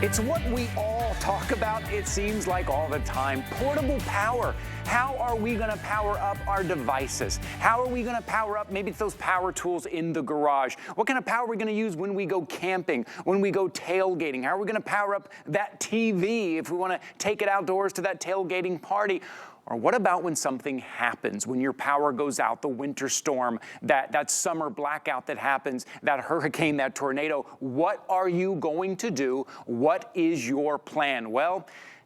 It's what we all talk about, it seems like, all the time. Portable power. How are we going to power up our devices? How are we going to power up, maybe it's those power tools in the garage? What kind of power are we going to use when we go camping, when we go tailgating? How are we going to power up that TV if we want to take it outdoors to that tailgating party? Or what about when something happens, when your power goes out, the winter storm, that summer blackout that happens, that hurricane, that tornado? What are you going to do? What is your plan? Well,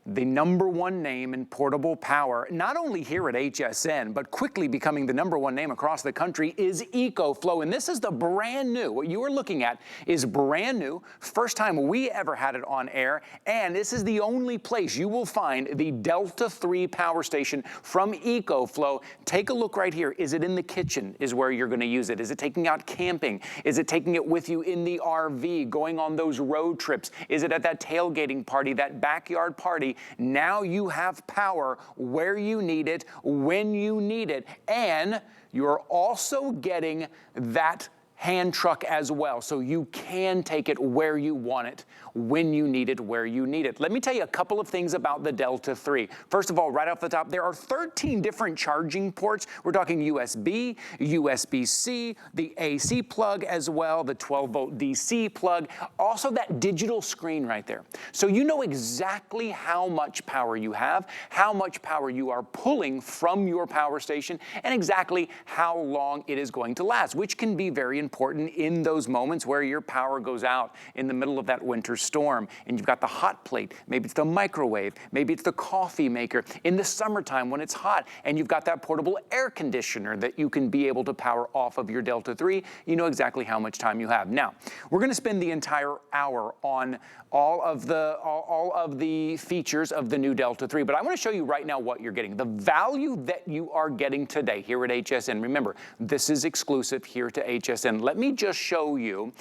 the #1 name in portable power, not only here at HSN, but quickly becoming the #1 name across the country, is EcoFlow. And this is the brand new, what you are looking at is brand new, first time we ever had it on air, and this is the only place you will find the Delta 3 power station from EcoFlow. Take a look right here. Is it in the kitchen is where you're gonna use it? Is it taking out camping? Is it taking it with you in the RV, going on those road trips? Is it at that tailgating party, that backyard party? Now you have power where you need it, when you need it, and you're also getting that hand truck as well, so you can take it where you want it, when you need it, where you need it. Let me tell you a couple of things about the Delta 3. First of all, right off the top, there are 13 different charging ports. We're talking USB, USBC, the AC plug as well, the 12-volt DC plug, also that digital screen right there. So you know exactly how much power you have, how much power you are pulling from your power station, and exactly how long it is going to last, which can be very important in those moments where your power goes out in the middle of that winter storm and you've got the hot plate, maybe it's the microwave, maybe it's the coffee maker, in the summertime when it's hot and you've got that portable air conditioner that you can be able to power off of your Delta 3, you know exactly how much time you have. Now, we're going to spend the entire hour on all of the features of the new Delta 3, but I want to show you right now what you're getting. The value that you are getting today here at HSN. Remember, this is exclusive here to HSN. Let me just show you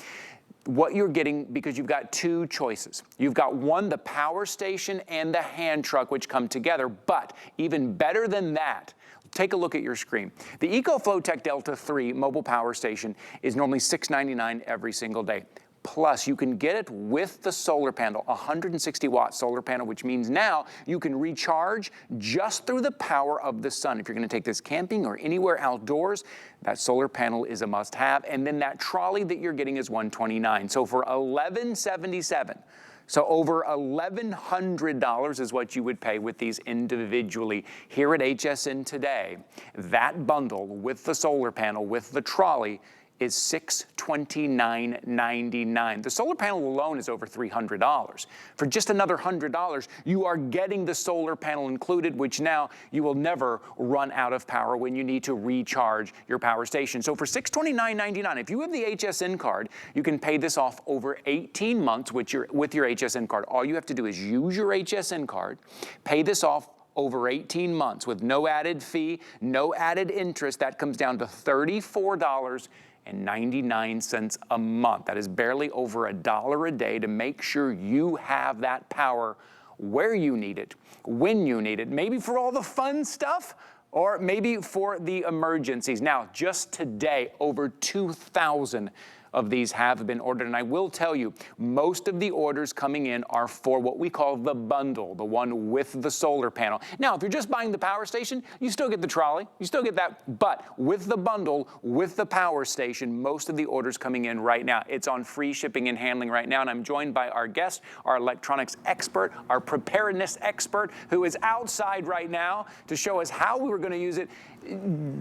what you're getting, because you've got two choices. You've got one, the power station and the hand truck, which come together, but even better than that, take a look at your screen. The EcoFlow Tech Delta 3 mobile power station is normally $6.99 every single day. Plus, you can get it with the solar panel, 160-watt solar panel, which means now you can recharge just through the power of the sun. If you're going to take this camping or anywhere outdoors, that solar panel is a must-have. And then that trolley that you're getting is $129. So for $1,177, so over $1,100 is what you would pay with these individually here at HSN today. That bundle with the solar panel, with the trolley, is $629.99. The solar panel alone is over $300. For just another $100, you are getting the solar panel included, which now you will never run out of power when you need to recharge your power station. So for $629.99, if you have the HSN card, you can pay this off over 18 months with your HSN card. All you have to do is use your HSN card, pay this off over 18 months with no added fee, no added interest. That comes down to $34.99 a month. That is barely over $1 a day to make sure you have that power where you need it, when you need it, maybe for all the fun stuff, or maybe for the emergencies. Now, just today, over 2,000 of these have been ordered, and I will tell you, most of the orders coming in are for what we call the bundle, the one with the solar panel. Now, if you're just buying the power station, you still get the trolley, you still get that, but with the bundle, with the power station, most of the orders coming in right now, it's on free shipping and handling right now, and I'm joined by our guest, our electronics expert, our preparedness expert, who is outside right now to show us how we were going to use it.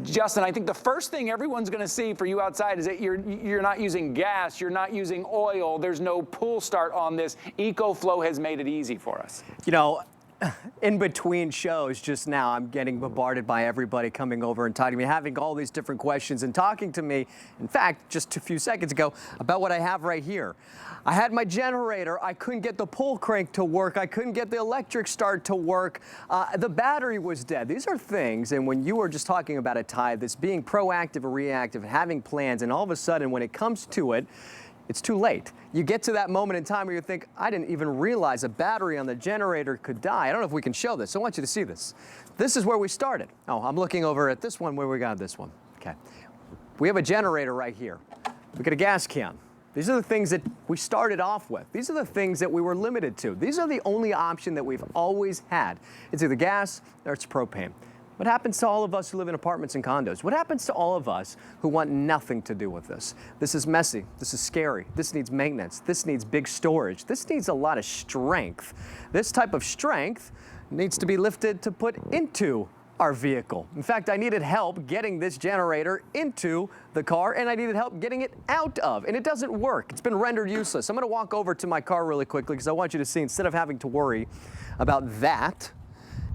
Justin, I think the first thing everyone's going to see for you outside is that you're not using gas, you're not using oil, there's no pull start on this. EcoFlow has made it easy for us. You know, in between shows just now, I'm getting bombarded by everybody coming over and talking to me, having all these different questions and talking to me, in fact, just a few seconds ago, about what I have right here. I had my generator, I couldn't get the pull crank to work, I couldn't get the electric start to work, the battery was dead. These are things, and when you were just talking about it, Ty, this being proactive or reactive, having plans, and all of a sudden when it comes to it, it's too late. You get to that moment in time where you think, I didn't even realize a battery on the generator could die. I don't know if we can show this. I want you to see this. This is where we started. Oh, I'm looking over at this one where we got this one. Okay. We have a generator right here. We got a gas can. These are the things that we started off with. These are the things that we were limited to. These are the only option that we've always had. It's either gas or it's propane. What happens to all of us who live in apartments and condos? What happens to all of us who want nothing to do with this? This is messy. This is scary. This needs maintenance. This needs big storage. This needs a lot of strength. This type of strength needs to be lifted to put into our vehicle. In fact, I needed help getting this generator into the car, and I needed help getting it out of, and it doesn't work. It's been rendered useless. I'm gonna walk over to my car really quickly because I want you to see, instead of having to worry about that,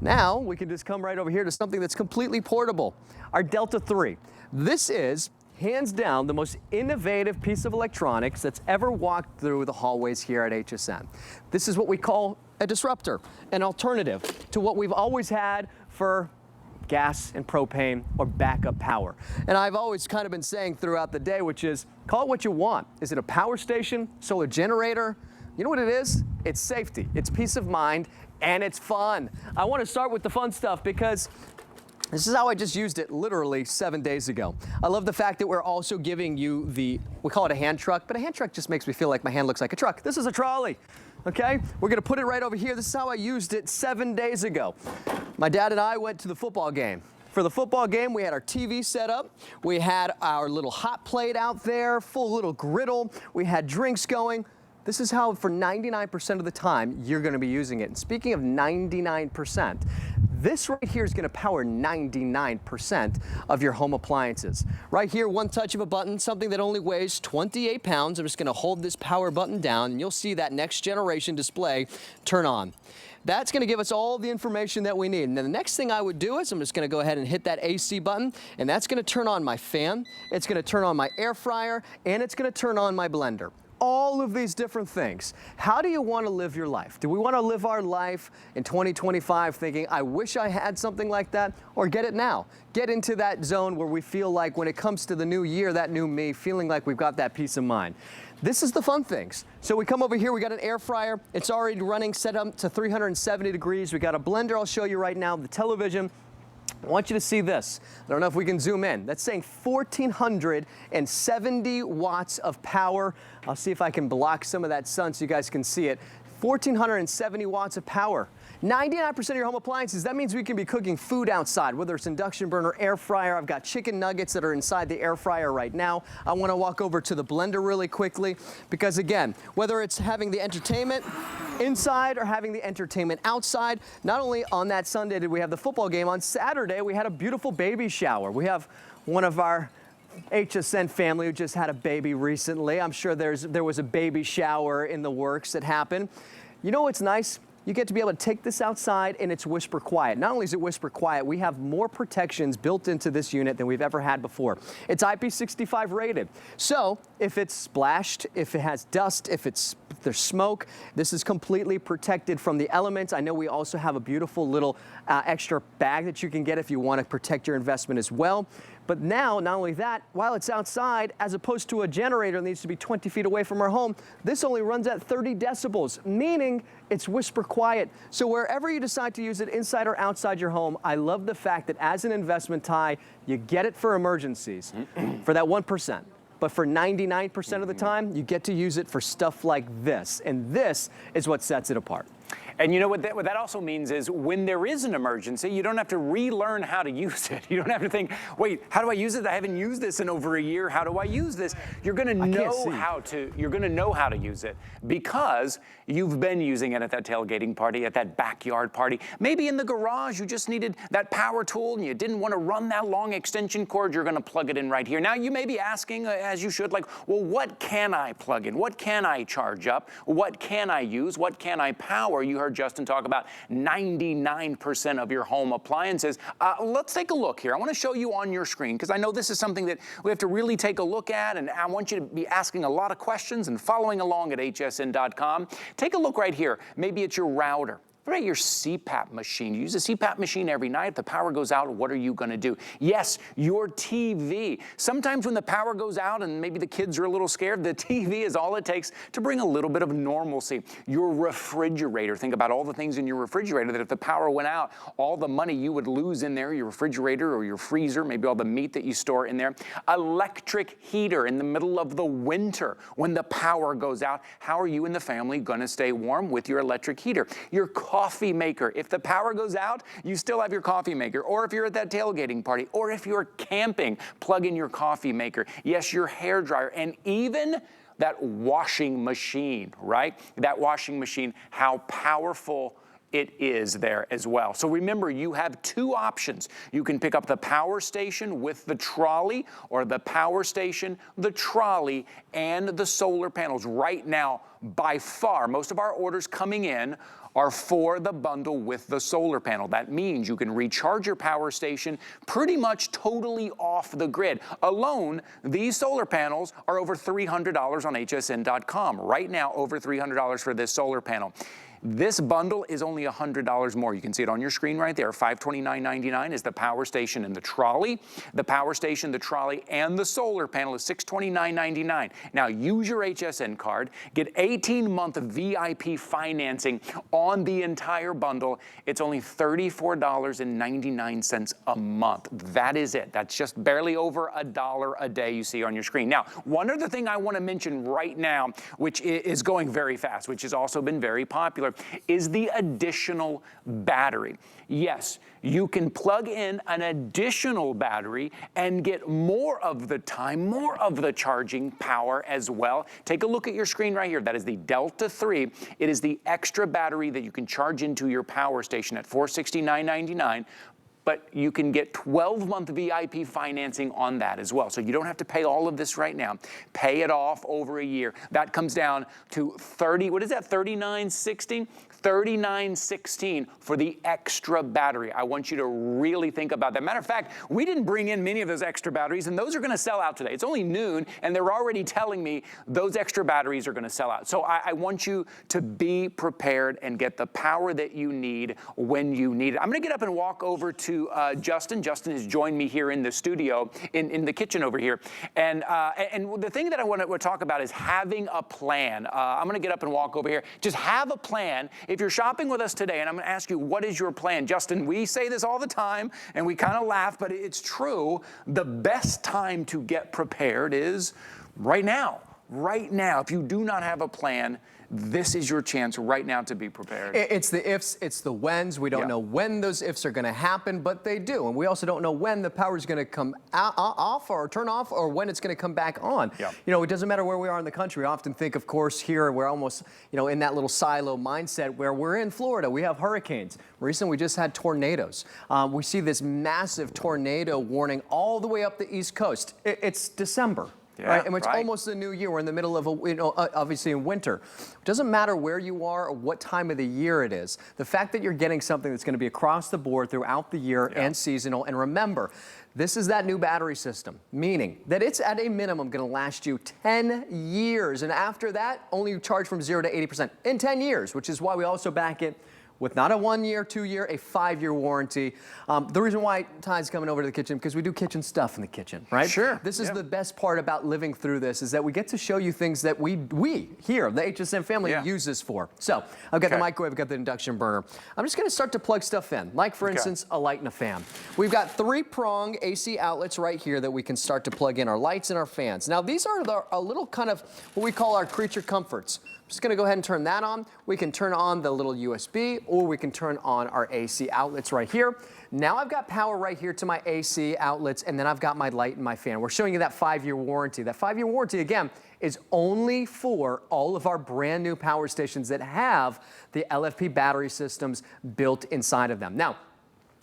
now we can just come right over here to something that's completely portable. Our Delta 3. This is hands down the most innovative piece of electronics that's ever walked through the hallways here at HSN. This is what we call a disruptor, an alternative to what we've always had for gas and propane or backup power. And I've always kind of been saying throughout the day, which is, call it what you want. Is it a power station, solar generator? You know what it is? It's safety, it's peace of mind, and it's fun. I want to start with the fun stuff because this is how I just used it literally 7 days ago. I love the fact that we're also giving you we call it a hand truck, but a hand truck just makes me feel like my hand looks like a truck. This is a trolley. Okay, we're gonna put it right over here. This is how I used it 7 days ago. My dad and I went to the football game. For the football game, we had our TV set up. We had our little hot plate out there, full little griddle. We had drinks going. This is how, for 99% of the time, you're gonna be using it. And speaking of 99%, this right here is gonna power 99% of your home appliances. Right here, one touch of a button, something that only weighs 28 pounds. I'm just gonna hold this power button down and you'll see that next generation display turn on. That's gonna give us all the information that we need. And then the next thing I would do is I'm just gonna go ahead and hit that AC button, and that's gonna turn on my fan, it's gonna turn on my air fryer, and it's gonna turn on my blender. All of these different things. How do you want to live your life? Do we want to live our life in 2025 thinking, I wish I had something like that? Or get it now? Get into that zone where we feel like when it comes to the new year, that new me, feeling like we've got that peace of mind. This is the fun things. So we come over here, we got an air fryer. It's already running, set up to 370 degrees. We got a blender I'll show you right now, the television. I want you to see this. I don't know if we can zoom in. That's saying 1,470 watts of power. I'll see if I can block some of that sun so you guys can see it. 1,470 watts of power. 99% of your home appliances, that means we can be cooking food outside, whether it's induction burner, air fryer. I've got chicken nuggets that are inside the air fryer right now. I want to walk over to the blender really quickly because, again, whether it's having the entertainment inside or having the entertainment outside, not only on that Sunday did we have the football game, on Saturday we had a beautiful baby shower. We have one of our HSN family who just had a baby recently. I'm sure there was a baby shower in the works that happened. You know what's nice? You get to be able to take this outside and it's whisper quiet. Not only is it whisper quiet, we have more protections built into this unit than we've ever had before. It's IP65 rated. So if it's splashed, if it has dust, if there's smoke, this is completely protected from the elements. I know we also have a beautiful little extra bag that you can get if you want to protect your investment as well. But now, not only that, while it's outside, as opposed to a generator that needs to be 20 feet away from our home, this only runs at 30 decibels, meaning it's whisper quiet. So wherever you decide to use it, inside or outside your home, I love the fact that as an investment, Ty, you get it for emergencies, for that 1%. But for 99% of the time, you get to use it for stuff like this. And this is what sets it apart. And you know what that also means is when there is an emergency, you don't have to relearn how to use it. You don't have to think, wait, how do I use it? I haven't used this in over a year. How do I use this? You're going to know how to. You're going to know how to use it because you've been using it at that tailgating party, at that backyard party. Maybe in the garage, you just needed that power tool and you didn't want to run that long extension cord. You're going to plug it in right here. Now you may be asking, as you should, like, well, what can I plug in? What can I charge up? What can I use? What can I power? You heard Justin talk about 99% of your home appliances. Let's take a look here. I want to show you on your screen because I know this is something that we have to really take a look at, and I want you to be asking a lot of questions and following along at hsn.com. Take a look right here. Maybe it's your router. What about your CPAP machine? You use a CPAP machine every night. If the power goes out, what are you going to do? Yes, your TV. Sometimes when the power goes out and maybe the kids are a little scared, the TV is all it takes to bring a little bit of normalcy. Your refrigerator. Think about all the things in your refrigerator that if the power went out, all the money you would lose in there, your refrigerator or your freezer, maybe all the meat that you store in there. Electric heater in the middle of the winter when the power goes out. How are you and the family going to stay warm with your electric heater? Your coffee maker. If the power goes out, you still have your coffee maker. Or if you're at that tailgating party, or if you're camping, plug in your coffee maker. Yes, your hair dryer, and even that washing machine, right? That washing machine, how powerful it is there as well. So remember, you have two options. You can pick up the power station with the trolley, or the power station, the trolley, and the solar panels. Right now, by far, most of our orders coming in are for the bundle with the solar panel. That means you can recharge your power station pretty much totally off the grid. Alone, these solar panels are over $300 on hsn.com. Right now, over $300 for this solar panel. This bundle is only $100 more. You can see it on your screen right there. $529.99 is the power station and the trolley. The power station, the trolley, and the solar panel is $629.99. Now use your HSN card. Get 18-month VIP financing on the entire bundle. It's only $34.99 a month. That is it. That's just barely over $1 a day you see on your screen. Now, one other thing I want to mention right now, which is going very fast, which has also been very popular, is the additional battery. Yes, you can plug in an additional battery and get more of the time, more of the charging power as well. Take a look at your screen right here. That is the Delta 3. It is the extra battery that you can charge into your power station at $469.99. But you can get 12-month VIP financing on that as well. So you don't have to pay all of this right now. Pay it off over a year. That comes down to $39.16? $39.16 for the extra battery. I want you to really think about that. Matter of fact, we didn't bring in many of those extra batteries, and those are going to sell out today. It's only noon, and they're already telling me those extra batteries are going to sell out. So I want you to be prepared and get the power that you need when you need it. I'm going to get up and walk over to Justin. Justin has joined me here in the studio, in the kitchen over here. And the thing that I want to talk about is having a plan. I'm going to get up and walk over here. Just have a plan. If you're shopping with us today, and I'm going to ask you, what is your plan? Justin, we say this all the time, and we kind of laugh, but it's true. The best time to get prepared is right now. Right now. If you do not have a plan, this is your chance right now to be prepared. It's the ifs, it's the whens. We don't know when those ifs are going to happen, but they do. And we also don't know when the power is going to come off or turn off, or when it's going to come back on. You know, it doesn't matter where we are in the country. We often think, of course, here we're almost, in that little silo mindset where we're in Florida. We have hurricanes. Recently, we just had tornadoes. We see this massive tornado warning all the way up the East Coast. It's December. Right? And it's almost the new year. We're in the middle of, obviously in winter. It doesn't matter where you are or what time of the year it is. The fact that you're getting something that's going to be across the board throughout the year and seasonal. And remember, this is that new battery system, meaning that it's at a minimum going to last you 10 years. And after that, only charge from 0 to 80% in 10 years, which is why we also back it with not a 1-year, 2-year, a 5-year warranty. The reason why Ty's coming over to the kitchen, because we do kitchen stuff in the kitchen, right? Sure. This is the best part about living through this, is that we get to show you things that we here, the HSN family, use this for. So I've got the microwave, I've got the induction burner. I'm just gonna start to plug stuff in, like for instance, a light and a fan. We've got 3-prong AC outlets right here that we can start to plug in our lights and our fans. Now these are a little kind of what we call our creature comforts. Just gonna go ahead and turn that on. We can turn on the little USB, or we can turn on our AC outlets right here. Now I've got power right here to my AC outlets, and then I've got my light and my fan. We're showing you that 5-year warranty. That 5-year warranty, again, is only for all of our brand new power stations that have the LFP battery systems built inside of them. Now,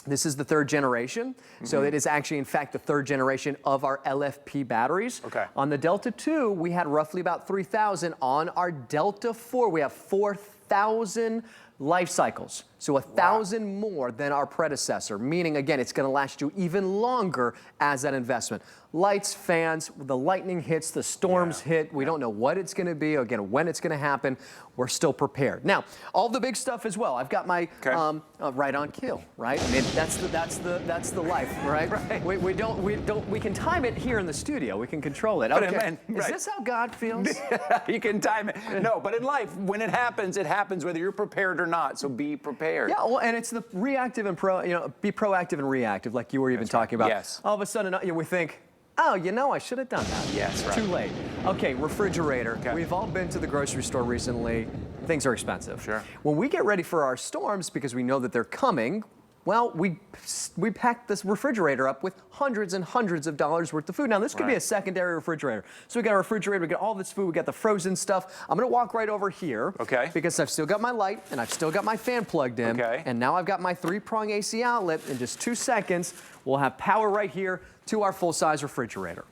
this is the 3rd generation, so it is actually, in fact, the 3rd generation of our LFP batteries. On the Delta 2, we had roughly about 3,000. On our Delta 4, we have 4,000 life cycles. So 1,000 more than our predecessor, meaning, again, it's going to last you even longer as that investment. Lights, fans, the lightning hits, the storms hit. We don't know what it's going to be, again, when it's going to happen. We're still prepared. Now, all the big stuff as well. I've got my right on kill, right? I mean, that's the life, right? We can time it here in the studio. We can control it. Okay. Is this how God feels? You can time it. No, but in life, when it happens whether you're prepared or not. So be prepared. Yeah, well, and it's the reactive and be proactive and reactive, like you were even talking about. Yes. All of a sudden, we think, oh, I should have done that. Yes, right. Too late. Okay, refrigerator. We've all been to the grocery store recently. Things are expensive. Sure. When we get ready for our storms, because we know that they're coming, well, we pack this refrigerator up with hundreds and hundreds of dollars worth of food. Now, this could be a secondary refrigerator. So we got a refrigerator, we got all this food, we got the frozen stuff. I'm gonna walk right over here. Okay. Because I've still got my light and I've still got my fan plugged in. Okay. And now I've got my 3-prong AC outlet. In just 2 seconds, we'll have power right here to our full-size refrigerator.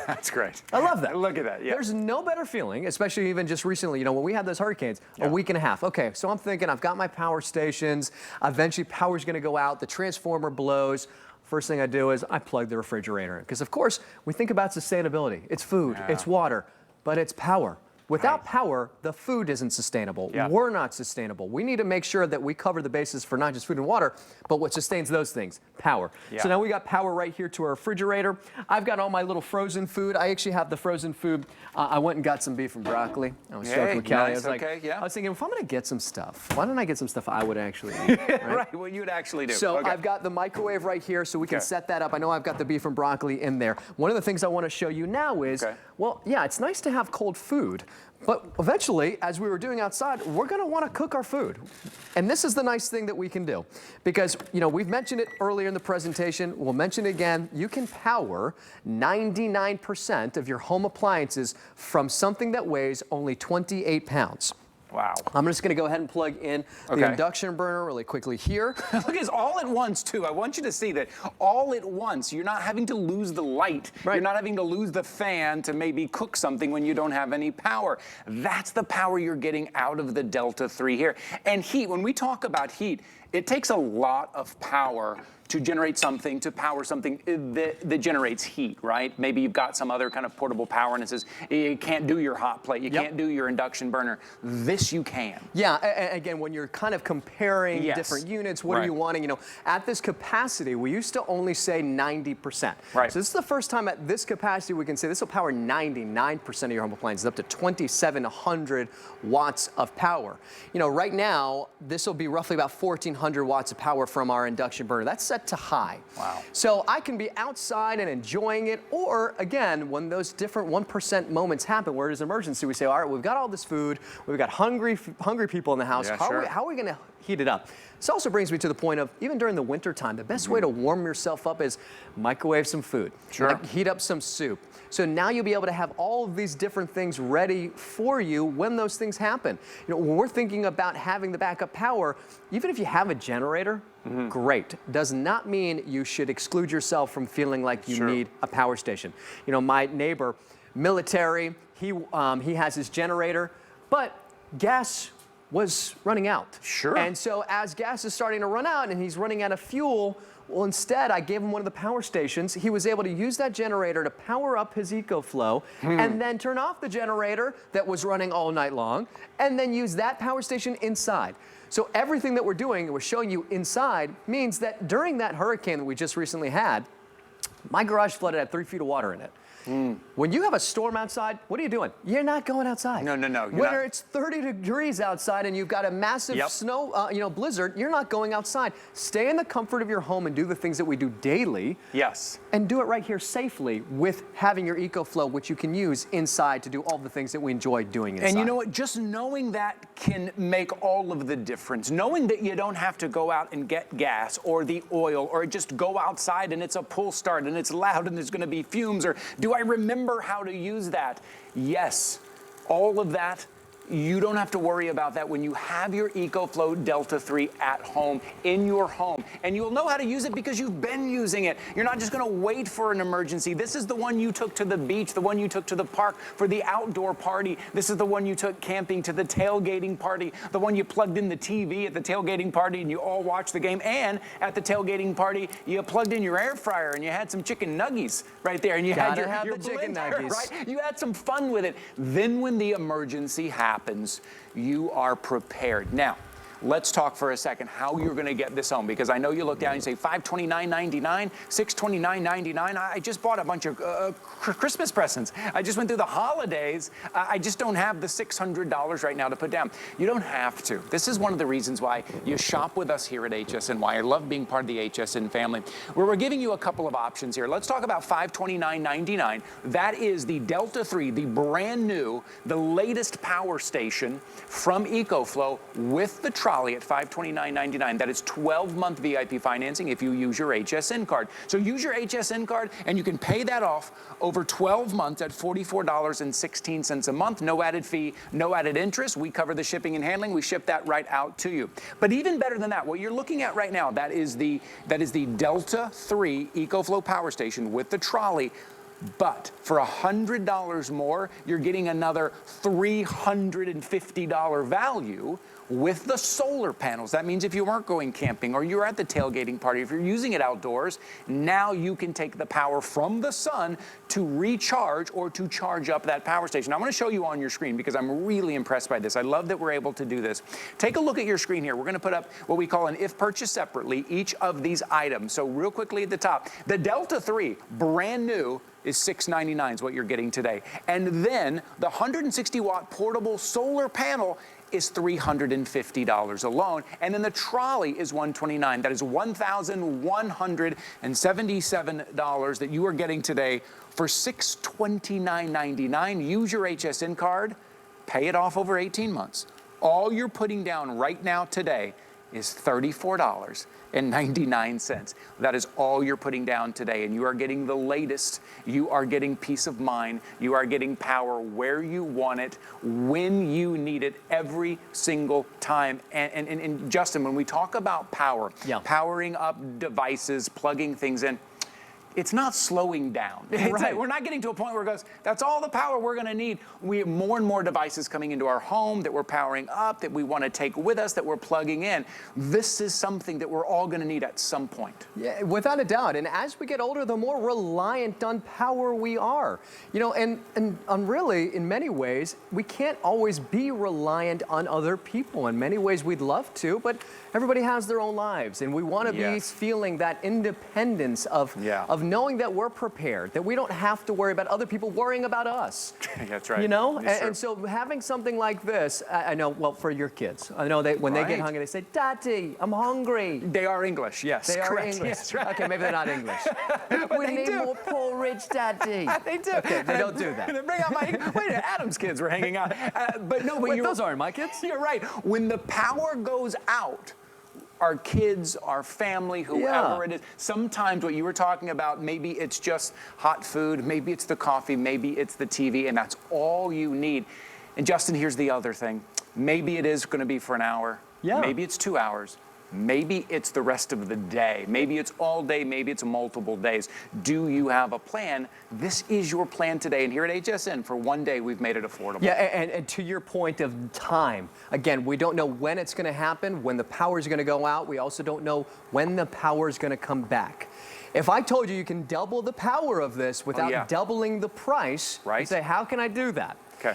That's great. I love that. Look at that. Yeah. There's no better feeling, especially even just recently, when we had those hurricanes, a week and a half. Okay, so I'm thinking I've got my power stations. Eventually, power's going to go out. The transformer blows. First thing I do is I plug the refrigerator in. Because, of course, we think about sustainability. It's food, it's water, but it's power. Without power, the food isn't sustainable. We're not sustainable. We need to make sure that we cover the bases for not just food and water, but what sustains those things, power. So now we got power right here to our refrigerator. I've got all my little frozen food. I actually have the frozen food. I went and got some beef and broccoli. I was joking with Kelly. Nice. I was thinking, if I'm going to get some stuff, why don't I get some stuff I would actually eat? Right, what you would actually do. So I've got the microwave right here, so we can set that up. I know I've got the beef and broccoli in there. One of the things I want to show you now is, well, yeah, it's nice to have cold food. But eventually, as we were doing outside, we're going to want to cook our food. And this is the nice thing that we can do. Because, we've mentioned it earlier in the presentation. We'll mention it again. You can power 99% of your home appliances from something that weighs only 28 pounds. Wow. I'm just going to go ahead and plug in the induction burner really quickly here. Look, it's all at once, too. I want you to see that all at once. You're not having to lose the light. You're not having to lose the fan to maybe cook something when you don't have any power. That's the power you're getting out of the Delta 3 here. And heat, when we talk about heat, it takes a lot of power to generate something, to power something that generates heat, right? Maybe you've got some other kind of portable power and it says, you can't do your hot plate, you can't do your induction burner. This you can. Yeah, again, when you're kind of comparing different units, what are you wanting? At this capacity, we used to only say 90%. Right. So this is the first time at this capacity we can say this will power 99% of your home appliances, up to 2,700 watts of power. Right now, this will be roughly about 1,400 watts of power from our induction burner. That's set to high. Wow. So I can be outside and enjoying it, or again, when those different 1% moments happen where there's an emergency, we say, all right, we've got all this food, we've got hungry people in the house, how are we going to heat it up? This also brings me to the point of, even during the winter time, the best way to warm yourself up is microwave some food. Like heat up some soup. So now you'll be able to have all of these different things ready for you when those things happen. When we're thinking about having the backup power, even if you have a generator, great. Does not mean you should exclude yourself from feeling like you need a power station. My neighbor, military, he has his generator, but gas was running out. And so as gas is starting to run out and he's running out of fuel, well, instead, I gave him one of the power stations. He was able to use that generator to power up his EcoFlow and then turn off the generator that was running all night long and then use that power station inside. So everything that we're doing, we're showing you inside, means that during that hurricane that we just recently had, my garage flooded, had 3 feet of water in it. When you have a storm outside, what are you doing? You're not going outside. No. Whether it's 30 degrees outside and you've got a massive snow, blizzard, you're not going outside. Stay in the comfort of your home and do the things that we do daily. And do it right here safely with having your EcoFlow, which you can use inside to do all the things that we enjoy doing inside. And you know what? Just knowing that can make all of the difference. Knowing that you don't have to go out and get gas or the oil or just go outside and it's a pull start and it's loud and there's going to be fumes, or do I remember how to use that? Yes, all of that You don't have to worry about that when you have your EcoFlow Delta 3 at home, in your home. And you'll know how to use it because you've been using it. You're not just gonna wait for an emergency. This is the one you took to the beach, the one you took to the park for the outdoor party. This is the one you took camping to the tailgating party, the one you plugged in the TV at the tailgating party and you all watched the game. And at the tailgating party, you plugged in your air fryer and you had some chicken nuggies right there. And you had your chicken blender, nuggies. right? You had some fun with it. Then when the emergency happens, you are prepared. Now, let's talk for a second how you're going to get this home, because I know you look down and you say $529.99, $629.99. I just bought a bunch of Christmas presents. I just went through the holidays. I just don't have the $600 right now to put down. You don't have to. This is one of the reasons why you shop with us here at HSN, why I love being part of the HSN family, where we're giving you a couple of options here. Let's talk about $529.99. That is the Delta 3, the brand new, the latest power station from EcoFlow with the trolley at $529.99. That is 12-month VIP financing if you use your HSN card. So use your HSN card and you can pay that off over 12 months at $44.16 a month. No added fee, no added interest. We cover the shipping and handling. We ship that right out to you. But even better than that, what you're looking at right now, that is the Delta 3 EcoFlow power station with the trolley. But for $100 more, you're getting another $350 value with the solar panels. That means if you weren't going camping or you're at the tailgating party, if you're using it outdoors, now you can take the power from the sun to recharge or to charge up that power station. I'm going to show you on your screen because I'm really impressed by this. I love that we're able to do this. Take a look at your screen here. We're going to put up what we call an if purchased separately, each of these items. So real quickly at the top, the Delta 3, brand new, is $699 is what you're getting today. And then the 160 watt portable solar panel is $350 alone. And then the trolley is $129. That is $1,177 that you are getting today for $629.99. Use your HSN card, pay it off over 18 months. All you're putting down right now today is $34.99. That is all you're putting down today, and you are getting the latest. You are getting peace of mind. You are getting power where you want it, when you need it, every single time. And Justin, when we talk about power, powering up devices, plugging things in, it's not slowing down. Right. We're not getting to a point where it goes, that's all the power we're going to need. We have more and more devices coming into our home that we're powering up, that we want to take with us, that we're plugging in. This is something that we're all going to need at some point. Yeah, without a doubt. And as we get older, the more reliant on power we are. You know, and really, in many ways, we can't always be reliant on other people. In many ways, we'd love to, but everybody has their own lives, and we want to be feeling that independence of knowing that we're prepared, that we don't have to worry about other people worrying about us. That's right. You know, and so having something like this, I know, well, for your kids, I know when they get hungry, they say, "Daddy, I'm hungry." They are English, yes. They are correct. English. Yes, right. Okay, maybe they're not English. We need more porridge, Daddy. They do. Okay, they don't do that. Bring out my, wait, Adam's kids were hanging out. But no, wait, those aren't my kids. You're right. When the power goes out, our kids, our family, whoever it is. Sometimes what you were talking about, maybe it's just hot food, maybe it's the coffee, maybe it's the TV, and that's all you need. And Justin, here's the other thing. Maybe it is going to be for an hour. Yeah. Maybe it's 2 hours. Maybe it's the rest of the day. Maybe it's all day. Maybe it's multiple days. Do you have a plan? This is your plan today. And here at HSN, for one day, we've made it affordable. Yeah, and to your point of time, again, we don't know when it's going to happen, when the power is going to go out. We also don't know when the power is going to come back. If I told you you can double the power of this without doubling the price, you'd say, how can I do that? Okay.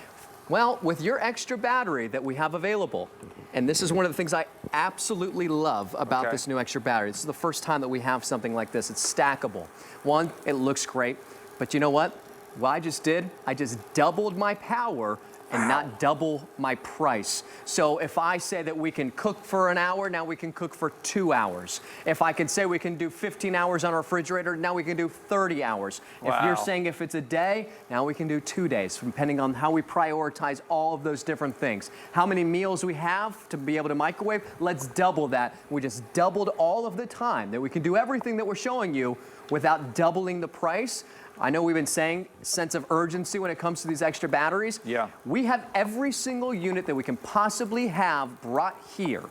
Well, with your extra battery that we have available, and this is one of the things I absolutely love about this new extra battery. This is the first time that we have something like this. It's stackable. One, it looks great, but you know what? What I just did, I just doubled my power and not double my price. So if I say that we can cook for an hour, now we can cook for 2 hours. If I can say we can do 15 hours on our refrigerator, now we can do 30 hours. Wow. If you're saying if it's a day, now we can do 2 days, depending on how we prioritize all of those different things. How many meals we have to be able to microwave, let's double that. We just doubled all of the time that we can do everything that we're showing you without doubling the price. I know we've been saying sense of urgency when it comes to these extra batteries. Yeah. We have every single unit that we can possibly have brought here.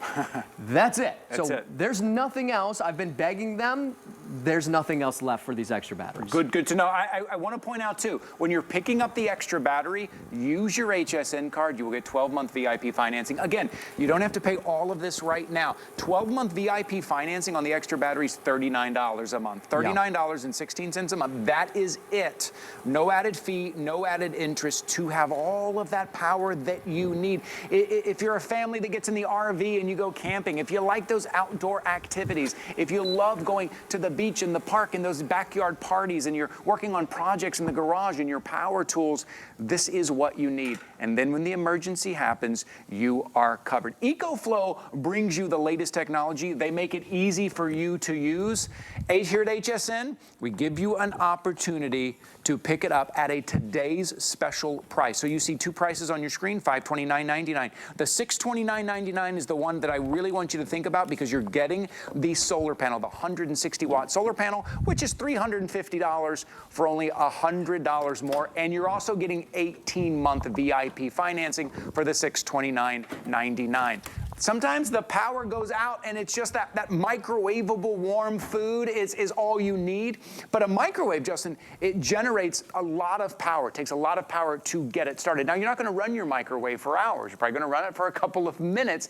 That's it. That's so it. there's nothing else. I've been begging them. There's nothing else left for these extra batteries. Good to know. I want to point out too, when you're picking up the extra battery, use your HSN card. You will get 12-month VIP financing. Again, you don't have to pay all of this right now. 12-month VIP financing on the extra battery is $39 a month. $39.16 a month. That is it. No added fee, no added interest to have all of that power that you need. If you're a family that gets in the RV and you go camping, if you like those outdoor activities, if you love going to the beach and the park and those backyard parties, and you're working on projects in the garage and your power tools, this is what you need. And then when the emergency happens, you are covered. EcoFlow brings you the latest technology. They make it easy for you to use. Here at HSN, we give you an opportunity to pick it up at a today's special price. So you see two prices on your screen, $529.99. The $629.99 is the one that I really want you to think about, because you're getting the solar panel, the 160-watt solar panel, which is $350 for only $100 more. And you're also getting 18-month VIP financing for the $629.99. Sometimes the power goes out and it's just that microwavable warm food is all you need. But a microwave, Justin, it generates a lot of power. It takes a lot of power to get it started. Now, you're not going to run your microwave for hours. You're probably going to run it for a couple of minutes.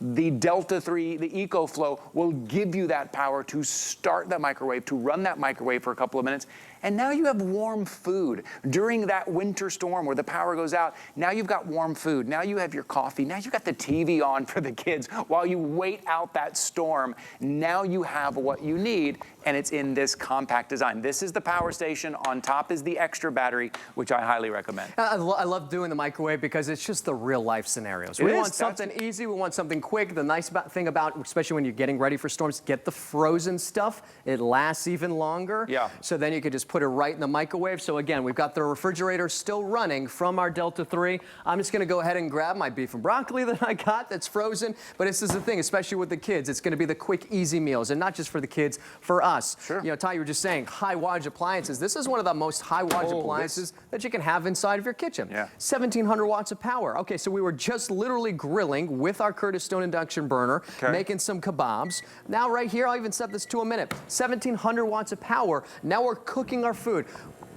The Delta 3, the EcoFlow, will give you that power to start that microwave, to run that microwave for a couple of minutes. And now you have warm food. During that winter storm where the power goes out, now you've got warm food. Now you have your coffee. Now you've got the TV on for the kids while you wait out that storm. Now you have what you need, and it's in this compact design. This is the power station. On top is the extra battery, which I highly recommend. I love doing the microwave because it's just the real life scenarios. We want something easy. We want something quick. The nice thing about, especially when you're getting ready for storms, get the frozen stuff. It lasts even longer. Yeah. So then you could just put it right in the microwave. So again, we've got the refrigerator still running from our Delta 3. I'm just going to go ahead and grab my beef and broccoli that I got that's frozen. But this is the thing, especially with the kids, it's going to be the quick, easy meals, and not just for the kids, for us. Sure. You know, Ty, you were just saying high wattage appliances. This is one of the most high wattage appliances that you can have inside of your kitchen. Yeah. 1,700 watts of power. Okay, so we were just literally grilling with our Curtis Stone induction burner, making some kebabs. Now right here, I'll even set this to a minute. 1,700 watts of power. Now we're cooking our food.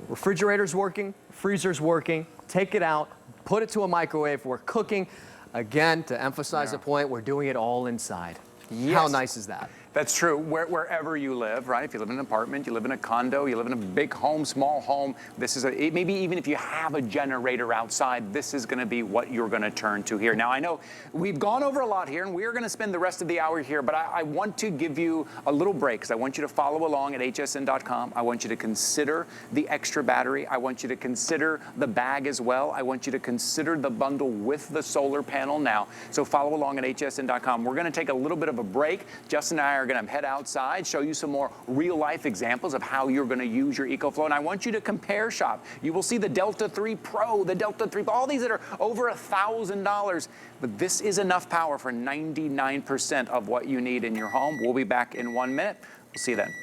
Refrigerator's working, freezer's working. Take it out, put it to a microwave. We're cooking. Again, to emphasize the point, we're doing it all inside. Yes. How nice is that? That's true. Wherever you live, right? If you live in an apartment, you live in a condo, you live in a big home, small home, this is maybe even if you have a generator outside, this is going to be what you're going to turn to here. Now, I know we've gone over a lot here, and we're going to spend the rest of the hour here, but I want to give you a little break, because I want you to follow along at hsn.com. I want you to consider the extra battery. I want you to consider the bag as well. I want you to consider the bundle with the solar panel now. So follow along at hsn.com. We're going to take a little bit of a break. Justin and I are going to head outside, show you some more real-life examples of how you're going to use your EcoFlow. And I want you to compare shop. You will see the Delta 3 Pro, the Delta 3, all these that are over $1,000. But this is enough power for 99% of what you need in your home. We'll be back in 1 minute. We'll see you then.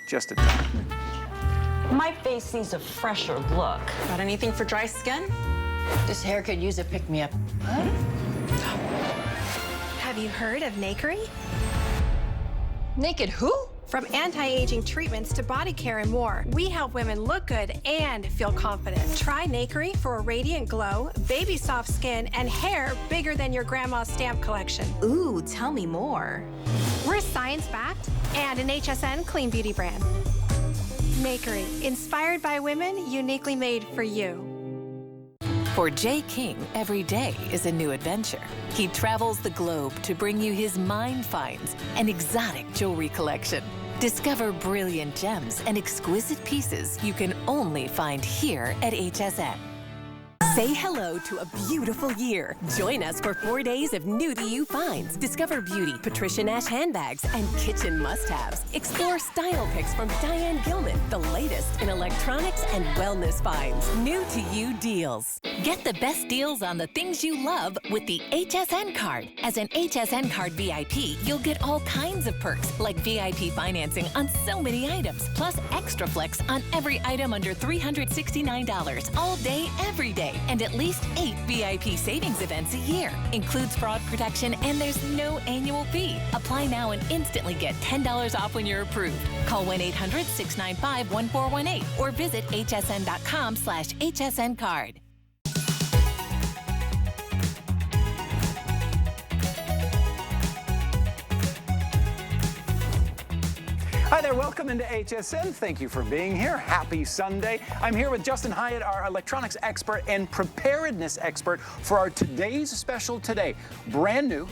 Just a minute. My face needs a fresher look. Got anything for dry skin? This hair could use a pick-me-up. Huh? Have you heard of Nakery? Naked who? From anti-aging treatments to body care and more, we help women look good and feel confident. Try Nakery for a radiant glow, baby soft skin, and hair bigger than your grandma's stamp collection. Ooh, tell me more. We're science-backed and an HSN clean beauty brand. Nakery, inspired by women, uniquely made for you. For Jay King, every day is a new adventure. He travels the globe to bring you his mind finds and exotic jewelry collection. Discover brilliant gems and exquisite pieces you can only find here at HSN. Say hello to a beautiful year. Join us for 4 days of new to you finds. Discover beauty, Patricia Nash handbags, and kitchen must-haves. Explore style picks from Diane Gilman, the latest in electronics and wellness finds. New to you deals. Get the best deals on the things you love with the HSN card. As an HSN card VIP, you'll get all kinds of perks like VIP financing on so many items, plus extra flex on every item under $369 all day, every day, and at least 8 VIP savings events a year. Includes fraud protection, and there's no annual fee. Apply now and instantly get $10 off when you're approved. Call 1-800-695-1418 or visit hsn.com/HSN card. Hi there, welcome into HSN. Thank you for being here. Happy Sunday. I'm here with Justin Hyatt, our electronics expert and preparedness expert for our today's special today. Brand new,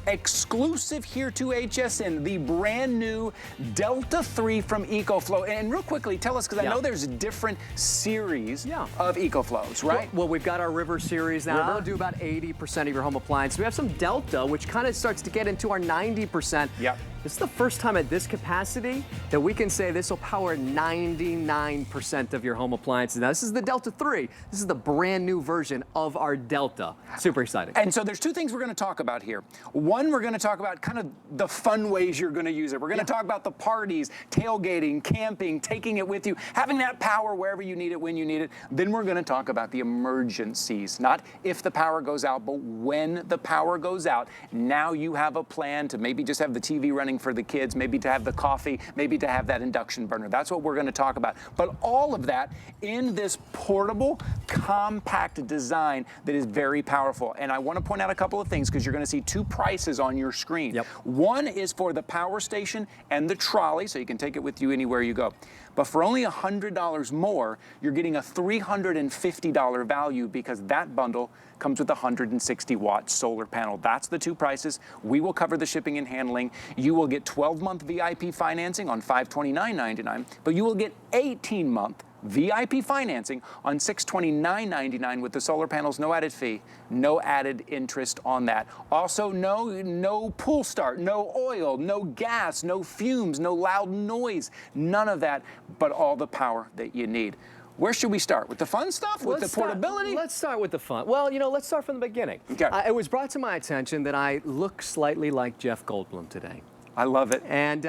exclusive here to HSN, the brand new Delta 3 from EcoFlow. And real quickly, tell us, because I know there's different series of EcoFlows, right? Well, we've got our River series now. That'll do about 80% of your home appliance. We have some Delta, which kind of starts to get into our 90%. Yep. This is the first time at this capacity that we can say this will power 99% of your home appliances. Now, this is the Delta 3. This is the brand new version of our Delta. Super exciting. And so there's two things we're going to talk about here. One, we're going to talk about kind of the fun ways you're going to use it. We're going to talk about the parties, tailgating, camping, taking it with you, having that power wherever you need it, when you need it. Then we're going to talk about the emergencies, not if the power goes out, but when the power goes out. Now you have a plan to maybe just have the TV running for the kids, maybe to have the coffee, maybe to have that induction burner. That's what we're going to talk about. But all of that in this portable, compact design that is very powerful. And I want to point out a couple of things because you're going to see two prices on your screen. One is for the power station and the trolley, so you can take it with you anywhere you go. But for only $100 more, you're getting a $350 value because that bundle comes with a 160-watt solar panel. That's the two prices. We will cover the shipping and handling. You will get 12-month VIP financing on $529.99, but you will get 18-month VIP financing on $629.99 with the solar panels, no added fee, no added interest on that. Also, no pool start, no oil, no gas, no fumes, no loud noise, none of that, but all the power that you need. Where should we start? With the fun stuff? With the portability? Let's start with the fun. Well, you know, let's start from the beginning. Okay. It was brought to my attention that I look slightly like Jeff Goldblum today. I love it. And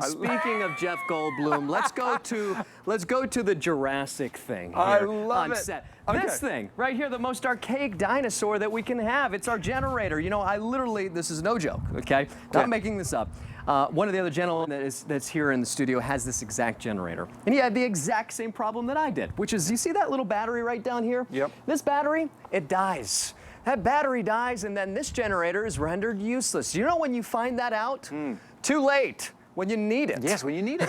speaking of Jeff Goldblum, let's go to the Jurassic thing here I love on it. set. Okay. This thing right here, the most archaic dinosaur that we can have. It's our generator. You know, I literally, this is no joke, okay? Not making this up. One of the other gentlemen that's here in the studio has this exact generator. And he had the exact same problem that I did, which is, you see that little battery right down here? Yep. This battery, it dies. That battery dies, and then this generator is rendered useless. You know when you find that out? Too late. When you need it. Yes, when you need it.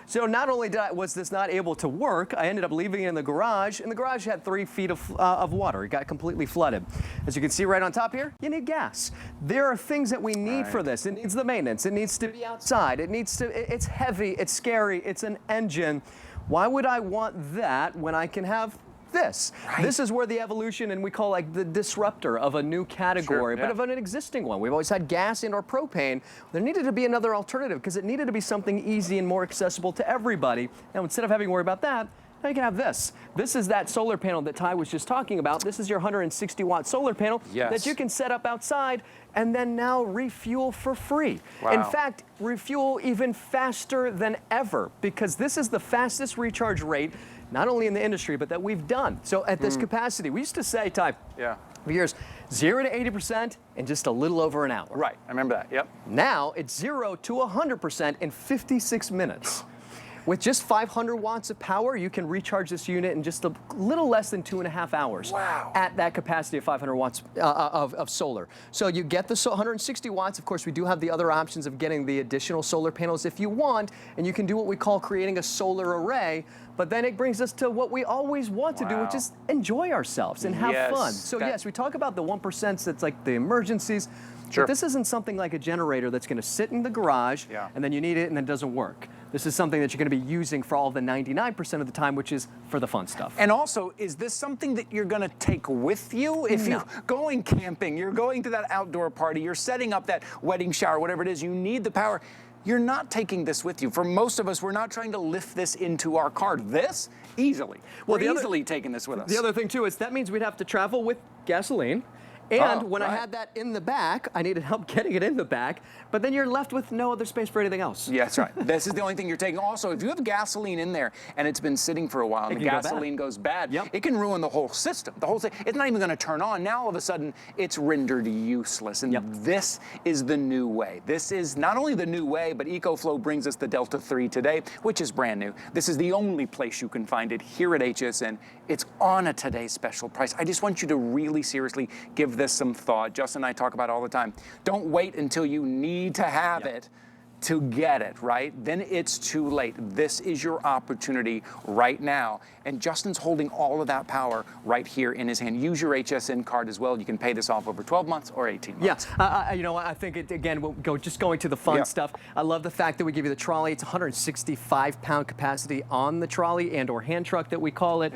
So not only was this not able to work, I ended up leaving it in the garage, and the garage had 3 feet of water. It got completely flooded. As you can see right on top here, you need gas. There are things that we need for this. It needs the maintenance. It needs to be outside. It's heavy. It's scary. It's an engine. Why would I want that when I can have this? This is where the evolution, and we call like the disruptor of a new category, but of an existing one. We've always had gas and or propane. There needed to be another alternative because it needed to be something easy and more accessible to everybody. Now, instead of having to worry about that, now you can have this. This is that solar panel that Ty was just talking about. This is your 160-watt solar panel that you can set up outside and then now refuel for free. In fact, refuel even faster than ever because this is the fastest recharge rate not only in the industry, but that we've done. So at this capacity, we used to say, Ty, for years, 0 to 80% in just a little over an hour. Right, I remember that, yep. Now it's 0 to 100% in 56 minutes. With just 500 watts of power, you can recharge this unit in just a little less than 2.5 hours at that capacity of 500 watts of solar. So you get the 160 watts. Of course, we do have the other options of getting the additional solar panels if you want, and you can do what we call creating a solar array. But then it brings us to what we always want to do, which is enjoy ourselves and have fun. So yes, we talk about the 1% that's like the emergencies. But this isn't something like a generator that's going to sit in the garage and then you need it and then it doesn't work. This is something that you're going to be using for all the 99% of the time, which is for the fun stuff. And also, is this something that you're going to take with you? If you're going camping, you're going to that outdoor party, you're setting up that wedding shower, whatever it is, you need the power. You're not taking this with you. For most of us, we're not trying to lift this into our car. This, easily. We're easily taking this with us. The other thing, too, is that means we'd have to travel with gasoline. And when I had that in the back, I needed help getting it in the back, but then you're left with no other space for anything else. Yeah, that's right. This is the only thing you're taking. Also, if you have gasoline in there and it's been sitting for a while and the gasoline goes bad, it can ruin the whole system. The whole thing, it's not even going to turn on. Now, all of a sudden, it's rendered useless. And this is the new way. This is not only the new way, but EcoFlow brings us the Delta 3 today, which is brand new. This is the only place you can find it here at HSN. It's on a today's special price. I just want you to really seriously give this some thought. Justin and I talk about it all the time. Don't wait until you need to have it to get it, right? Then it's too late. This is your opportunity right now. And Justin's holding all of that power right here in his hand. Use your HSN card as well. You can pay this off over 12 months or 18 months. Yeah, you know, I think, again, we'll go just going to the fun stuff. I love the fact that we give you the trolley. It's 165-pound capacity on the trolley and or hand truck that we call it.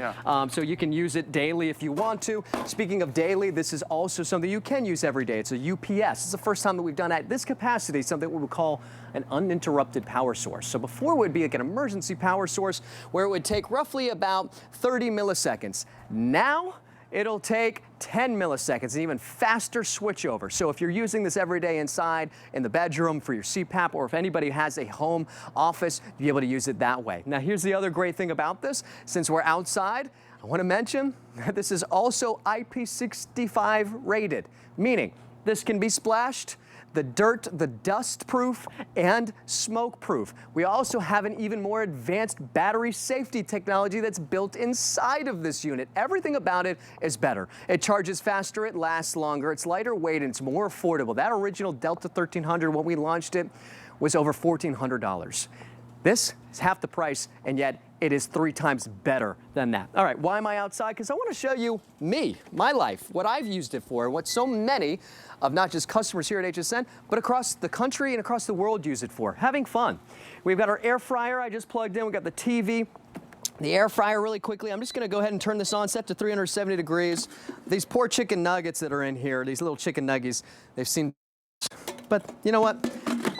So you can use it daily if you want to. Speaking of daily, this is also something you can use every day. It's a UPS. It's the first time that we've done at this capacity, something we would call an uninterrupted power source. So before it would be like an emergency power source where it would take roughly about 30 milliseconds. Now it'll take 10 milliseconds, an even faster switchover. So if you're using this every day inside, in the bedroom, for your CPAP, or if anybody has a home office, you'll be able to use it that way. Now here's the other great thing about this. Since we're outside, I want to mention that this is also IP65 rated, meaning this can be splashed, the dirt, the dust proof, and smoke proof. We also have an even more advanced battery safety technology that's built inside of this unit. Everything about it is better. It charges faster, it lasts longer, it's lighter weight, and it's more affordable. That original Delta 1300, when we launched it, was over $1,400. This is half the price, and yet it is 3 times better than that. All right, why am I outside? Because I want to show you me, my life, what I've used it for, and what so many of not just customers here at HSN, but across the country and across the world use it for, having fun. We've got our air fryer I just plugged in. We've got the TV. The air fryer, really quickly, I'm just going to go ahead and turn this on, set to 370 degrees. These poor chicken nuggets that are in here, these little chicken nuggies, they've seen, but you know what?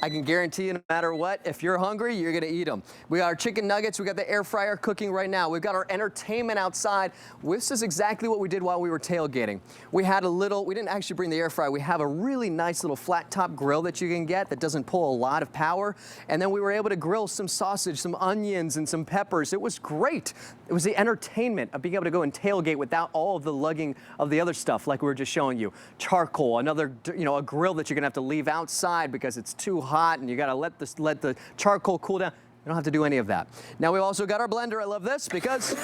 I can guarantee you, no matter what, if you're hungry, you're gonna eat them. We got our chicken nuggets, we got the air fryer cooking right now. We've got our entertainment outside. This is exactly what we did while we were tailgating. We had a little, we didn't actually bring the air fryer, we have a really nice little flat top grill that you can get that doesn't pull a lot of power. And then we were able to grill some sausage, some onions, and some peppers. It was great. It was the entertainment of being able to go and tailgate without all of the lugging of the other stuff, like we were just showing you. Charcoal, another, you know, a grill that you're gonna have to leave outside because it's too hot and you gotta let the charcoal cool down. You don't have to do any of that. Now we've also got our blender. I love this because